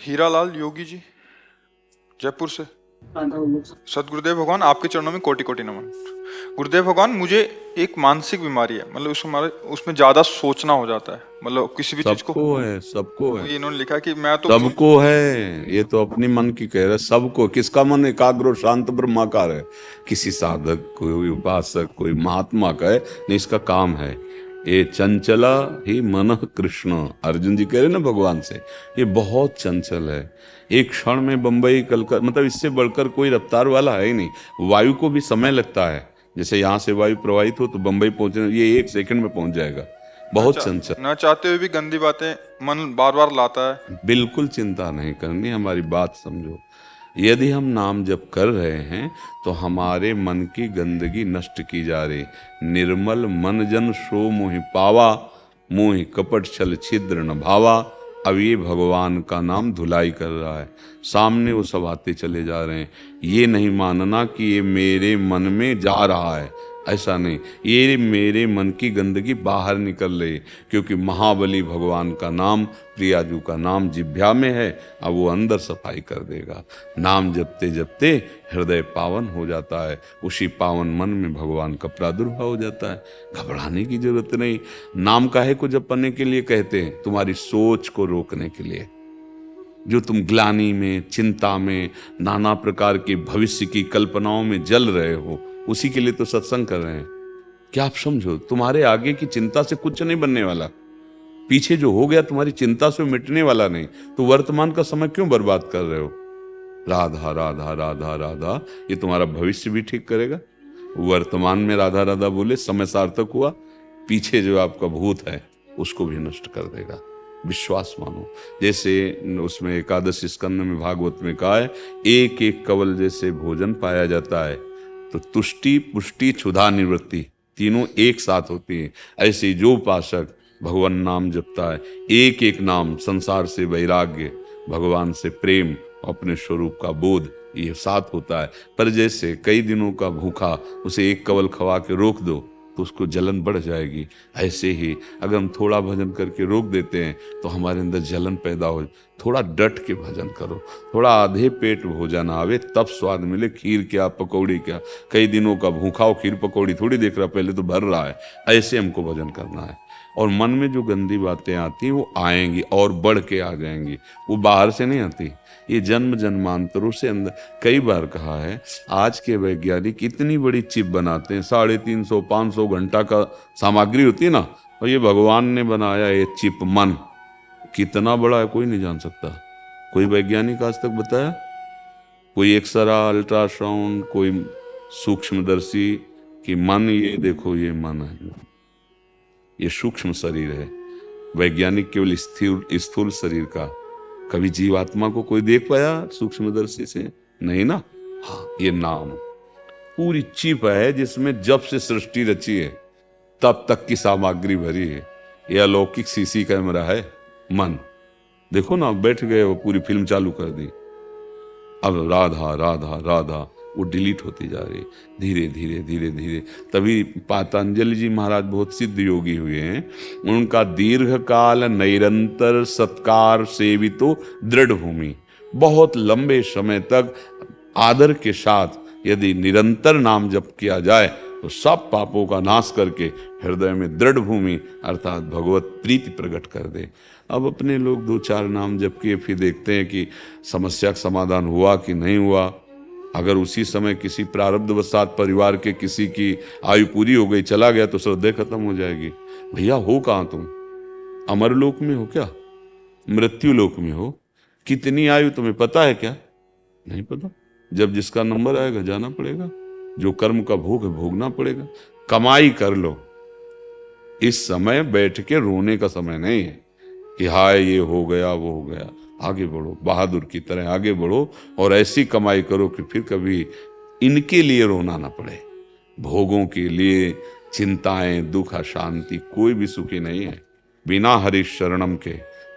हीरालाल योगी जी, जयपुर से। सदगुरुदेव भगवान, आपके चरणों में कोटि कोटि नमन। गुरुदेव भगवान, मुझे एक मानसिक बीमारी है, मतलब उसमें ज्यादा सोचना हो जाता है, मतलब किसी भी चीज को। सबको है, सबको है, ये इन्होंने लिखा कि मैं तो सबको है। ये तो अपनी मन की कह रहे, सबको। किसका मन एकाग्र और शांत ब्रह्माकार है? किसी साधक, कोई उपासक, कोई महात्मा का है नहीं, इसका काम है। ये चंचला ही मन कृष्ण, अर्जुन जी कह रहे ना भगवान से, ये बहुत चंचल है। एक क्षण में बंबई कलकत्ता, मतलब इससे बढ़कर कोई रफ्तार वाला है ही नहीं। वायु को भी समय लगता है, जैसे यहाँ से वायु प्रवाहित हो तो बंबई पहुंचने, ये 1 सेकंड में पहुंच जाएगा। बहुत चंचल। न चाहते हुए भी गंदी बातें मन बार बार लाता है। बिल्कुल चिंता नहीं करनी, हमारी बात समझो। यदि हम नाम जप कर रहे हैं तो हमारे मन की गंदगी नष्ट की जा रही। निर्मल मन जन सो मोहि पावा, मोहि कपट छल छिद्र न भावा। अब ये भगवान का नाम धुलाई कर रहा है, सामने वो सब आते चले जा रहे हैं। ये नहीं मानना कि ये मेरे मन में जा रहा है, ऐसा नहीं। ये मेरे मन की गंदगी बाहर निकल रही, क्योंकि महाबली भगवान का नाम, प्रियाजू का नाम जिह्वा में है। अब वो अंदर सफाई कर देगा। नाम जपते जपते हृदय पावन हो जाता है, उसी पावन मन में भगवान का प्रादुर्भाव हो जाता है। घबराने की जरूरत नहीं। नाम काहे को जपने के लिए कहते हैं? तुम्हारी सोच को रोकने के लिए। जो तुम ग्लानि में, चिंता में, नाना प्रकार के भविष्य की कल्पनाओं में जल रहे हो, उसी के लिए तो सत्संग कर रहे हैं। क्या आप समझो, तुम्हारे आगे की चिंता से कुछ नहीं बनने वाला। पीछे जो हो गया तुम्हारी चिंता से मिटने वाला नहीं, तो वर्तमान का समय क्यों बर्बाद कर रहे हो? राधा राधा राधा राधा, ये तुम्हारा भविष्य भी ठीक करेगा। वर्तमान में राधा राधा बोले समय सार्थक हुआ, पीछे जो आपका भूत है उसको भी नष्ट कर देगा। विश्वास मानो। जैसे उसमें एकादश स्कंद में भागवत में कहा है, एक एक कवल जैसे भोजन पाया जाता है, तो तुष्टि पुष्टि क्षुधा निवृत्ति तीनों एक साथ होती है। ऐसे जो उपासक भगवान नाम जपता है, एक एक नाम, संसार से वैराग्य, भगवान से प्रेम, अपने स्वरूप का बोध, ये साथ होता है। पर जैसे कई दिनों का भूखा, उसे एक कवल खवा के रोक दो तो उसको जलन बढ़ जाएगी। ऐसे ही अगर हम थोड़ा भजन करके रोक देते हैं तो हमारे अंदर जलन पैदा हो। थोड़ा डट के भजन करो, थोड़ा आधे पेट भोजन आवे तब स्वाद मिले। खीर क्या, पकौड़ी क्या, कई दिनों का भूखा हो, खीर पकौड़ी थोड़ी देख रहा, पहले तो भर रहा है। ऐसे हमको भजन करना है। और मन में जो गंदी बातें आती वो आएंगी और बढ़ के आ जाएंगी, वो बाहर से नहीं आती। ये जन्म जन्मांतरों से अंदर। कई बार कहा है, आज के वैज्ञानिक इतनी बड़ी चिप बनाते हैं, 350-500 घंटा का सामग्री होती है ना, और ये भगवान ने बनाया ये चिप मन कितना बड़ा है कोई नहीं जान सकता। कोई वैज्ञानिक आज तक बताया? कोई एक्सरा, अल्ट्रासाउंड, कोई सूक्ष्मदर्शी कि मन, ये देखो ये मन है, ये सूक्ष्म शरीर है। वैज्ञानिक केवल स्थूल शरीर का। कभी जीवात्मा को कोई देख पाया सूक्ष्मदर्शी से? नहीं ना। हाँ, ये नाम पूरी चिप है जिसमें जब से सृष्टि रची है तब तक की सामग्री भरी है। यह अलौकिक सीसी कैमरा है मन। देखो ना, बैठ गए वो पूरी फिल्म चालू कर दी। अब राधा राधा राधा वो डिलीट होती जा रही, धीरे धीरे धीरे धीरे। तभी पातंजलि जी महाराज बहुत सिद्ध योगी हुए हैं। उनका दीर्घ काल निरंतर सत्कार सेवितो दृढ़ भूमि, बहुत लंबे समय तक आदर के साथ यदि निरंतर नाम जप किया जाए तो सब पापों का नाश करके हृदय में दृढ़ भूमि अर्थात भगवत प्रीति प्रकट कर दे। अब अपने लोग 2-4 नाम जप किए, फिर देखते हैं कि समस्या का समाधान हुआ कि नहीं हुआ। अगर उसी समय किसी प्रारब्धवशात परिवार के किसी की आयु पूरी हो गई, चला गया, तो श्रद्धे खत्म हो जाएगी। भैया हो कहाँ तुम? अमरलोक में हो क्या? मृत्यु लोक में हो? कितनी आयु तुम्हें पता है क्या? नहीं पता। जब जिसका नंबर आएगा जाना पड़ेगा, जो कर्म का भोग है भोगना पड़ेगा। कमाई कर लो। इस समय बैठ के रोने का समय नहीं है कि हाय ये हो गया वो हो गया। आगे बढ़ो, बहादुर की तरह आगे बढ़ो और ऐसी कमाई करो कि फिर कभी इनके लिए रोना ना पड़े। भोगों के लिए चिंताएं, दुख, अशांति, कोई भी सुखी नहीं है। बिना हरि शरणम के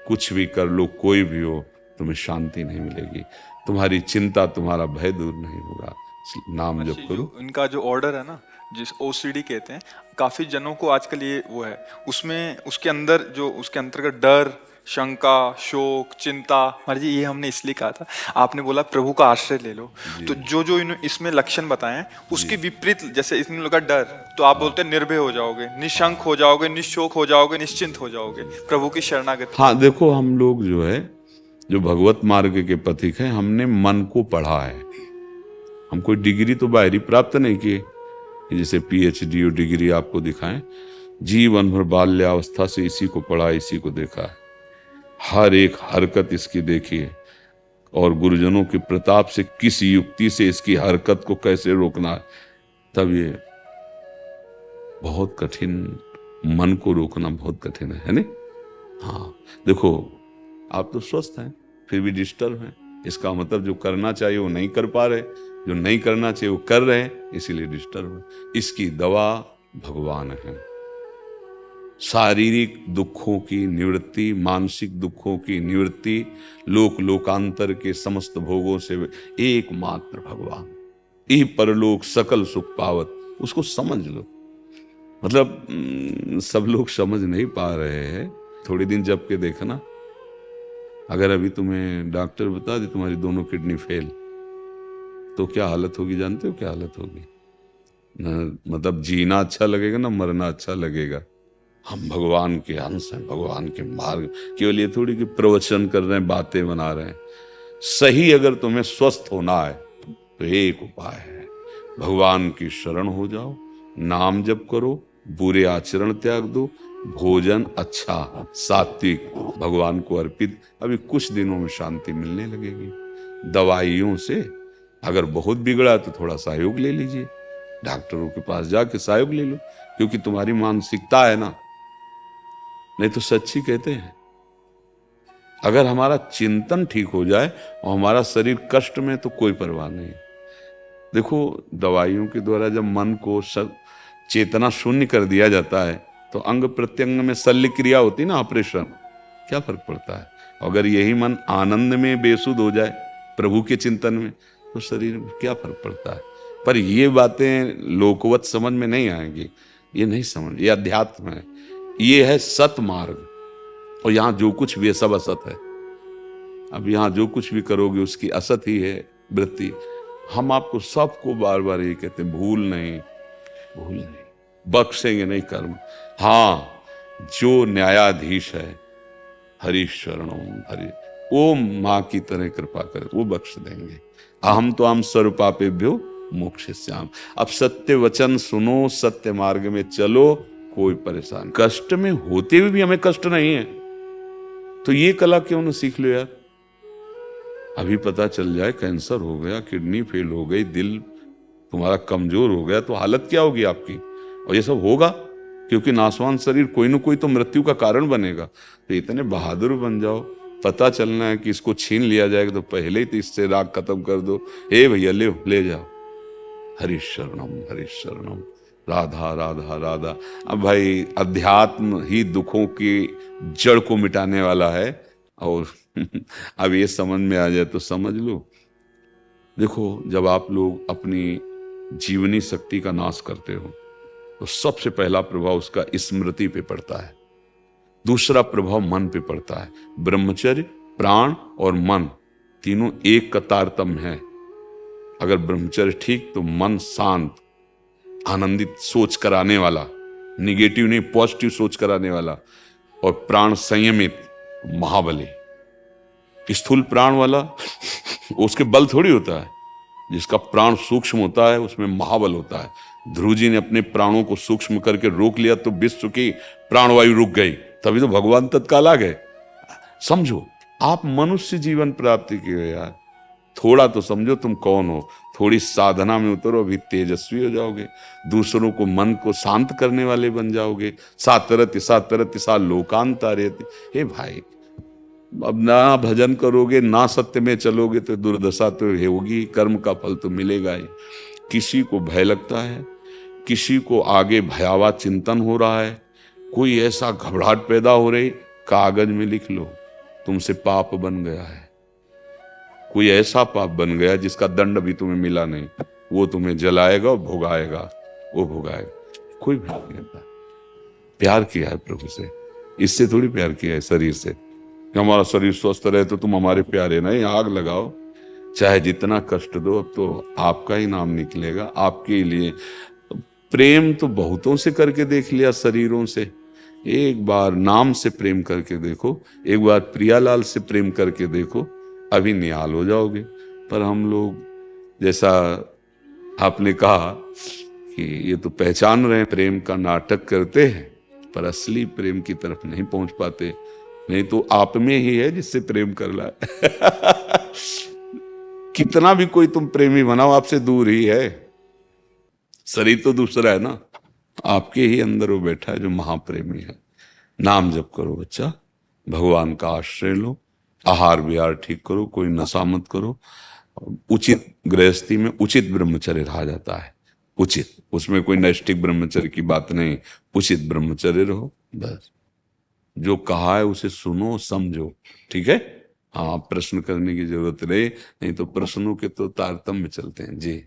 कुछ भी कर लो, कोई भी हो, तुम्हें शांति नहीं मिलेगी। तुम्हारी चिंता, तुम्हारा भय दूर नहीं होगा। नाम जप करो। इनका जो ऑर्डर है ना, जिस ओसीडी कहते हैं, काफी जनों को आजकल ये वो है, उसमें उसके अंदर जो उसके अंतर्गत डर शंका, शोक, चिंता। महाराज जी ये हमने इसलिए कहा था, आपने बोला प्रभु का आश्रय ले लो, तो जो जो इसमें लक्षण बताए हैं उसके विपरीत, जैसे इसमें लगा डर, तो आप बोलते हैं निर्भय हो जाओगे, निशंक हो जाओगे, निशोक हो जाओगे, निश्चिंत हो जाओगे, प्रभु की शरणागति। हाँ देखो, हम लोग जो है, जो भगवत मार्ग के पथिक हैं, हमने मन को पढ़ा है। हम कोई डिग्री तो बाहरी प्राप्त नहीं किए, जैसे पीएचडी और डिग्री आपको दिखाएं। जीवन भर बाल्यावस्था से इसी को पढ़ा, इसी को देखा है, हर एक हरकत इसकी देखी है, और गुरुजनों के प्रताप से किस युक्ति से इसकी हरकत को कैसे रोकना है। तब ये बहुत कठिन, मन को रोकना बहुत कठिन है नहीं? हाँ देखो, आप तो स्वस्थ हैं फिर भी डिस्टर्ब हैं, इसका मतलब जो करना चाहिए वो नहीं कर पा रहे, जो नहीं करना चाहिए वो कर रहे हैं, इसीलिए डिस्टर्ब है। इसकी दवा भगवान है। शारीरिक दुखों की निवृत्ति, मानसिक दुखों की निवृत्ति, लोकांतर के समस्त भोगों से एकमात्र भगवान। ई परलोक सकल सुख पावत, उसको समझ लो। मतलब सब लोग समझ नहीं पा रहे हैं। थोड़ी दिन जब के देखना, अगर अभी तुम्हें डॉक्टर बता दे तुम्हारी दोनों किडनी फेल, तो क्या हालत होगी? जानते हो क्या हालत होगी? न मतलब जीना अच्छा लगेगा ना मरना अच्छा लगेगा। हम भगवान के अंश हैं, भगवान के मार्ग, केवल ये थोड़ी कि प्रवचन कर रहे हैं, बातें बना रहे हैं। सही अगर तुम्हें स्वस्थ होना है तो एक उपाय है, भगवान की शरण हो जाओ, नाम जप करो, बुरे आचरण त्याग दो, भोजन अच्छा सात्विक भगवान को अर्पित। अभी कुछ दिनों में शांति मिलने लगेगी। दवाइयों से अगर बहुत बिगड़ा तो थोड़ा सहयोग ले लीजिए, डॉक्टरों के पास जाके सहयोग ले लो, क्योंकि तुम्हारी मानसिकता है ना। नहीं तो सच्ची कहते हैं, अगर हमारा चिंतन ठीक हो जाए और हमारा शरीर कष्ट में, तो कोई परवाह नहीं। देखो, दवाइयों के द्वारा जब मन को चेतना शून्य कर दिया जाता है, तो अंग प्रत्यंग में शल्य क्रिया होती ना, ऑपरेशन, क्या फर्क पड़ता है? अगर यही मन आनंद में बेसुध हो जाए प्रभु के चिंतन में, तो शरीर में क्या फर्क पड़ता है? पर ये बातें लोकवत समझ में नहीं आएंगी, ये नहीं समझ, ये अध्यात्म है, ये है सत मार्ग। और यहाँ जो कुछ भी है सब असत है। अब यहाँ जो कुछ भी करोगे उसकी असत ही है वृत्ति। हम आपको सबको बार बार ये कहते हैं, भूल नहीं, बख्शेंगे नहीं कर्म। हाँ, जो न्यायाधीश है, हरि शरणम हरि, वो माँ की तरह कृपा करे, वो बख्श देंगे। अहम तो हम सर्वपापेभ्यो मोक्षयिष्यामि। अब सत्य वचन सुनो, सत्य मार्ग में चलो, कोई परेशान, कष्ट में होते हुए भी हमें कष्ट नहीं है, तो ये कला क्यों न सीख लो यार। अभी पता चल जाए कैंसर हो गया, किडनी फेल हो गई, दिल तुम्हारा कमजोर हो गया, तो हालत क्या होगी आपकी? और ये सब होगा क्योंकि नासवान शरीर कोई ना कोई तो मृत्यु का कारण बनेगा। तो इतने बहादुर बन जाओ, पता चलना है कि इसको छीन लिया जाएगा तो पहले ही तो इससे राग खत्म कर दो। हे भैया ले जाओ, हरि शरणम, राधा राधा राधा। अब भाई अध्यात्म ही दुखों की जड़ को मिटाने वाला है, और अब ये समझ में आ जाए तो समझ लो। देखो, जब आप लोग अपनी जीवनी शक्ति का नाश करते हो, तो सबसे पहला प्रभाव उसका स्मृति पे पड़ता है, दूसरा प्रभाव मन पे पड़ता है। ब्रह्मचर्य, प्राण और मन तीनों एक का तारतम्य है। अगर ब्रह्मचर्य ठीक तो मन शांत, आनंदित, सोच कराने वाला, निगेटिव नहीं पॉजिटिव सोच कराने वाला, और प्राण संयमित, महाबली। स्थूल प्राण वाला उसके बल थोड़ी होता है, जिसका प्राण सूक्ष्म होता है उसमें महाबल होता है। ध्रुव जी ने अपने प्राणों को सूक्ष्म करके रोक लिया तो विश्व की प्राणवायु रुक गई, तभी तो भगवान तत्काल आ गए। समझो, आप मनुष्य जीवन प्राप्ति की हो यार, थोड़ा तो समझो तुम कौन हो, थोड़ी साधना में उतरो, अभी तेजस्वी हो जाओगे, दूसरों को मन को शांत करने वाले बन जाओगे। सातरति सा लोकांतारेति। हे भाई, अब ना भजन करोगे ना सत्य में चलोगे तो दुर्दशा तो होगी, कर्म का फल तो मिलेगा ही। किसी को भय लगता है, किसी को आगे भयावह चिंतन हो रहा है, कोई ऐसा घबराहट पैदा हो रही, कागज में लिख लो तुमसे पाप बन गया है। कोई ऐसा पाप बन गया जिसका दंड भी तुम्हें मिला नहीं, वो तुम्हें जलाएगा और भोगाएगा, वो भोगाएगा। कोई भय नहीं करता। प्यार किया है प्रभु से, इससे थोड़ी प्यार किया है शरीर से। कि हमारा शरीर स्वस्थ रहे तो तुम हमारे प्यारे, नहीं, आग लगाओ, चाहे जितना कष्ट दो, अब तो आपका ही नाम निकलेगा, आपके ही लिए। प्रेम तो बहुतों से करके देख लिया, शरीरों से, एक बार नाम से प्रेम करके देखो, एक बार प्रियालाल से प्रेम करके देखो, अभी निहाल हो जाओगे। पर हम लोग, जैसा आपने कहा कि ये तो पहचान रहे हैं, प्रेम का नाटक करते हैं, पर असली प्रेम की तरफ नहीं पहुंच पाते। नहीं तो आप में ही है जिससे प्रेम कर ला कितना भी कोई तुम प्रेमी बनाओ, आपसे दूर ही है। शरीर तो दूसरा है ना, आपके ही अंदर वो बैठा है जो महाप्रेमी है। नाम जप करो बच्चा, भगवान का आश्रय लो, आहार विहार ठीक करो, कोई नशा मत करो, उचित गृहस्थी में उचित ब्रह्मचर्य रहा जाता है, उचित, उसमें कोई नैष्ठिक ब्रह्मचर्य की बात नहीं, उचित ब्रह्मचर्य रहो बस। जो कहा है उसे सुनो समझो, ठीक है। हाँ, प्रश्न करने की जरूरत रहे, नहीं तो प्रश्नों के तो तारतम्य चलते हैं जी।